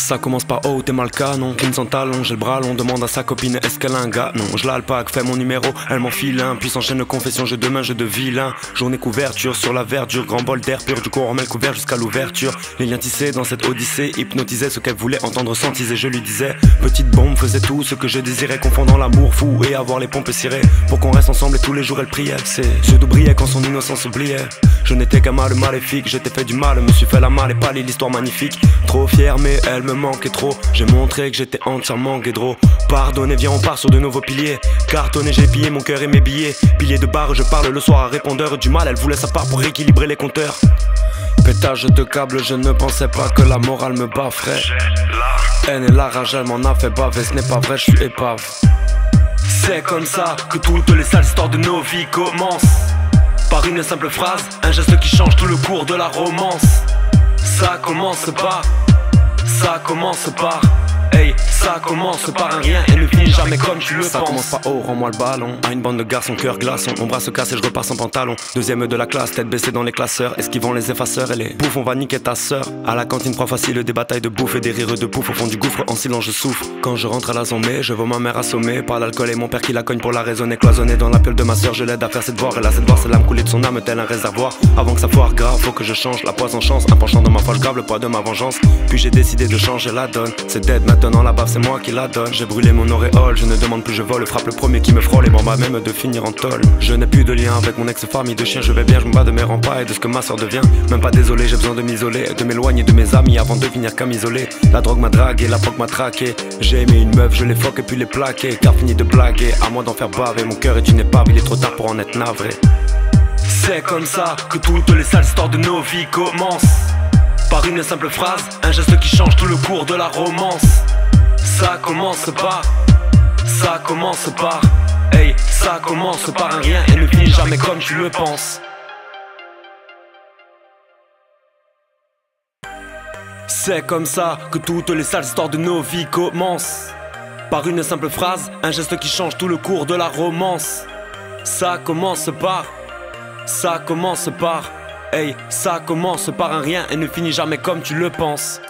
Ça commence par oh t'es mal canon, Kim sans talon, j'ai le bras long, demande à sa copine est-ce qu'elle a un gars. Non je l'alpague, fais mon numéro, elle m'enfile un. Puis s'enchaîne de confession, jeu de main, jeu de vilain. Journée couverture sur la verdure, grand bol d'air pur. Du coup on remet le couvert jusqu'à l'ouverture. Les liens tissés dans cette odyssée hypnotisaient ce qu'elle voulait entendre s'entiser. Je lui disais, petite bombe faisait tout ce que je désirais, confondant l'amour fou et avoir les pompes cirées. Pour qu'on reste ensemble et tous les jours elle priait. Ses yeux d'eau brillaient quand son innocence oubliait. Je n'étais qu'un mal maléfique, j'étais fait du mal, me suis fait la malle et pâli, l'histoire magnifique. Trop fier mais elle me manquait trop. J'ai montré que j'étais entièrement guédro. Pardonnez, viens on part sur de nouveaux piliers. Cartonné, j'ai pillé mon cœur et mes billets. Pilier de barre, je parle le soir à répondeur du mal. Elle voulait sa part pour rééquilibrer les compteurs. Pétage de câble, je ne pensais pas que la morale me bafferait. Haine et la rage, elle m'en a fait baver. Ce n'est pas vrai, je suis épave. C'est comme ça que toutes les sales histoires de nos vies commencent. Par une simple phrase, un geste qui change tout le cours de la romance. Ça commence par hey, ça commence par un rien et ne finit jamais comme tu le penses. Ça commence par oh, rends-moi le ballon. À une bande de garçons, cœur glaçon. Mon bras se casse et je repars sans pantalon. Deuxième de la classe, tête baissée dans les classeurs. Esquivant les effaceurs et les bouffes, on va niquer ta sœur. À la cantine, proie facile, des batailles de bouffe et des rires de pouf. Au fond du gouffre, en silence, je souffre. Quand je rentre à la zombie, je vois ma mère assommée par l'alcool et mon père qui la cogne pour la raisonner. Cloisonné dans la piole de ma sœur, je l'aide à faire cette voix. Et là, cette voix, c'est l'âme coulée de son âme, tel un réservoir. Avant que ça foire grave, faut que je change. La poisse en chance, un penchant dans ma poche grave, le poids de ma vengeance. Puis j'ai décidé de changer la donne. C'est dead maintenant, la baffe, c'est moi qui la donne. J'ai brûlé mon auréole, je ne demande plus, je vole. Frappe le premier qui me frôle et m'en bas même de finir en tôle. Je n'ai plus de lien avec mon ex-famille de chien. Je vais bien, je me bats de mes remparts et de ce que ma soeur devient. Même pas désolé, j'ai besoin de m'isoler, de m'éloigner de mes amis avant de finir qu'à m'isoler. La drogue m'a dragué, la poque m'a traqué. J'ai aimé une meuf, je les foque et puis les plaquer. Car fini de blaguer, à moi d'en faire baver. Mon cœur est une épave, il est trop tard pour en être navré. C'est comme ça que toutes les sales histoires de nos vies commencent. Par une simple phrase, un geste qui change tout le cours de la romance. Ça commence par hey, ça commence par un rien et ne finit jamais comme tu le penses. C'est comme ça que toutes les sales histoires de nos vies commencent. Par une simple phrase, un geste qui change tout le cours de la romance. Ça commence par hey, ça commence par un rien et ne finit jamais comme tu le penses.